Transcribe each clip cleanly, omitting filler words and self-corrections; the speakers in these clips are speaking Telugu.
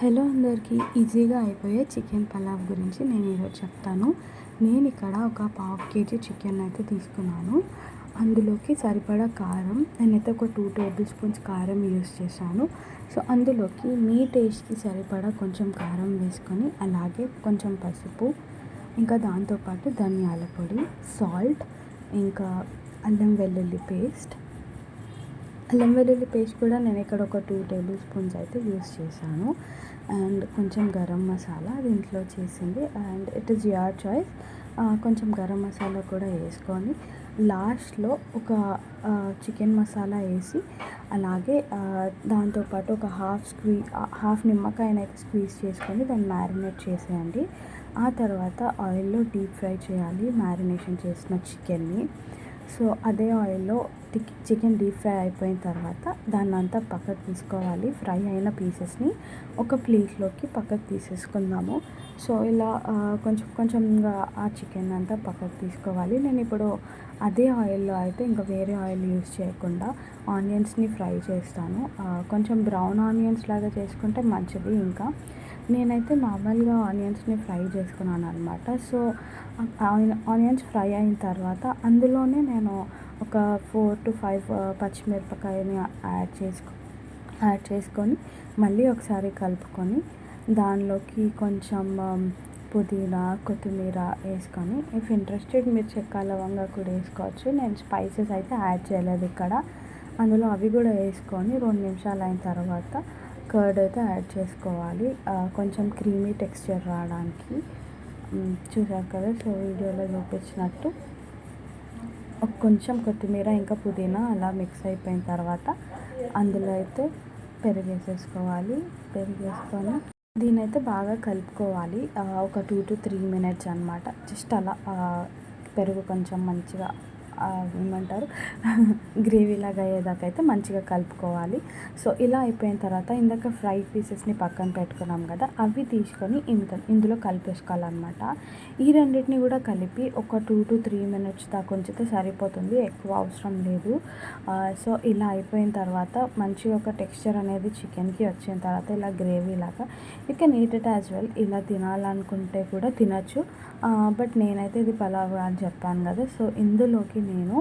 హలో అందరికీ, ఈజీగా అయిపోయే చికెన్ పలావ్ గురించి నేను ఈరోజు చెప్తాను. నేను ఇక్కడ ఒక పావు కేజీ చికెన్ అయితే తీసుకున్నాను. అందులోకి సరిపడా కారం, నేనైతే ఒక 2 టేబుల్ స్పూన్స్ కారం యూస్ చేశాను. సో అందులోకి మీ టేస్ట్కి సరిపడా కొంచెం కారం వేసుకొని, అలాగే కొంచెం పసుపు, ఇంకా దాంతోపాటు ధనియాల పొడి, సాల్ట్, ఇంకా అల్లం వెల్లుల్లి పేస్ట్ కూడా నేను ఇక్కడ ఒక 2 టేబుల్ స్పూన్స్ అయితే యూస్ చేశాను. అండ్ కొంచెం గరం మసాలా, అది ఇంట్లో చేసింది, and it is your choice. కొంచెం గరం మసాలా కూడా వేసుకొని లాస్ట్లో ఒక చికెన్ మసాలా వేసి, అలాగే దాంతోపాటు ఒక హాఫ్ నిమ్మకాయనైతే స్క్వీజ్ చేసుకొని దాన్ని మ్యారినేట్ చేసేయండి. ఆ తర్వాత ఆయిల్లో డీప్ ఫ్రై చేయాలి మ్యారినేషన్ చేసిన చికెన్ని. సో అదే ఆయిల్లో చికెన్ డీప్ ఫ్రై అయిపోయిన తర్వాత దాన్ని అంతా పక్కకు తీసుకోవాలి. ఫ్రై అయిన పీసెస్ని ఒక ప్లేట్లోకి పక్కకు తీసేసుకుందాము. సో ఇలా కొంచెంగా ఆ చికెన్ అంతా పక్కకు తీసుకోవాలి. నేను ఇప్పుడు అదే ఆయిల్లో అయితే ఇంకా వేరే ఆయిల్ యూస్ చేయకుండా ఆనియన్స్ని ఫ్రై చేస్తాను. కొంచెం బ్రౌన్ ఆనియన్స్ లాగా చేసుకుంటే మంచిది. ఇంకా నేనైతే నార్మల్గా ఆనియన్స్ని ఫ్రై చేసుకున్నాను అనమాట. సో ఆనియన్స్ ఫ్రై అయిన తర్వాత అందులోనే నేను ఒక 4 to 5 పచ్చిమిరపకాయని యాడ్ చేసుకొని మళ్ళీ ఒకసారి కలుపుకొని దానిలోకి కొంచెం పుదీనా, కొత్తిమీర వేసుకొని, ఇఫ్ ఇంట్రెస్టెడ్ మీరు చెక్క లవంగా కూడా వేసుకోవచ్చు. నేను స్పైసెస్ అయితే యాడ్ చేయలేదు ఇక్కడ. అందులో అవి కూడా వేసుకొని 2 నిమిషాలు అయిన తర్వాత కర్డ్ అయితే యాడ్ చేసుకోవాలి, కొంచెం క్రీమీ టెక్స్చర్ రావడానికి. చూసారు కదా, సో వీడియోలో చూపించినట్టు కొంచెం కొత్తిమీర ఇంకా పుదీనా అలా మిక్స్ అయిపోయిన తర్వాత అందులో అయితే పెరుగేసేసుకోవాలి. పెరుగేసుకొని దీనైతే బాగా కలుపుకోవాలి. ఒక 2 to 3 minutes అనమాట. జస్ట్ అలా పెరుగు కొంచెం మంచిగా ఏమంటారు గ్రేవీ లాగా అయ్యేదాకా అయితే మంచిగా కలుపుకోవాలి. సో ఇలా అయిపోయిన తర్వాత ఇందాక ఫ్రై పీసెస్ని పక్కన పెట్టుకున్నాం కదా, అవి తీసుకొని ఇందులో కలిపేసుకోవాలన్నమాట. ఈ రెండింటిని కూడా కలిపి ఒక 2 to 3 minutes దాకా ఉంచితే సరిపోతుంది, ఎక్కువ అవసరం లేదు. సో ఇలా అయిపోయిన తర్వాత మంచిగా ఒక టెక్స్చర్ అనేది చికెన్కి వచ్చిన తర్వాత ఇలా గ్రేవీ లాగా you can eat it as well. ఇలా తినాలనుకుంటే కూడా తినచ్చు, బట్ నేనైతే ఇది పలావ్ అని చెప్పాను కదా. సో ఇందులోకి నేను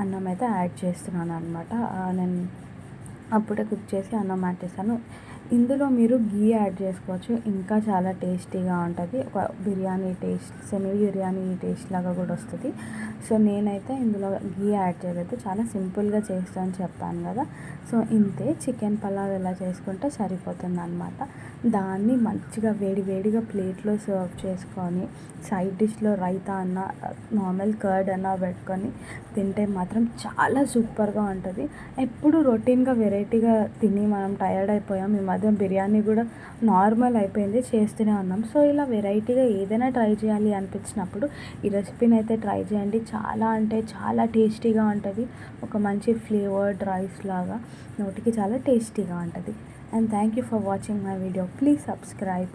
అన్నం అయితే యాడ్ చేస్తున్నాను అనమాట. నేను అప్పుడే కుక్ చేసి అన్నం యాడ్ చేశాను. ఇందులో మీరు గీ యాడ్ చేసుకోవచ్చు, ఇంకా చాలా టేస్టీగా ఉంటుంది. ఒక biryani taste, semi biryani taste లాగా కూడా వస్తుంది. సో నేనైతే ఇందులో గీ యాడ్ చేయలేదు, చాలా సింపుల్గా చేస్తాను చెప్పాను కదా. సో ఇంతే, చికెన్ పలావ్ ఎలా చేసుకుంటే సరిపోతుంది అనమాట. దాన్ని మంచిగా వేడివేడిగా ప్లేట్లో సర్వ్ చేసుకొని సైడ్ డిష్లో రైతా అన్న, నార్మల్ కర్డ్ అన్న పెట్టుకొని తింటే మాత్రం చాలా సూపర్గా ఉంటుంది. ఎప్పుడు రొటీన్గా వెరైటీగా తిని మనం టయర్డ్ అయిపోయాం. ఈ మధ్య బిర్యానీ కూడా నార్మల్ అయిపోయింది, చేస్తూనే ఉన్నాం. సో ఇలా వెరైటీగా ఏదైనా ట్రై చేయాలి అనిపించినప్పుడు ఈ రెసిపీని అయితే ట్రై చేయండి. చాలా అంటే చాలా టేస్టీగా ఉంటుంది. ఒక మంచి ఫ్లేవర్డ్ రైస్ లాగా నోటికి చాలా టేస్టీగా ఉంటుంది. And thank you for watching my video. Please subscribe.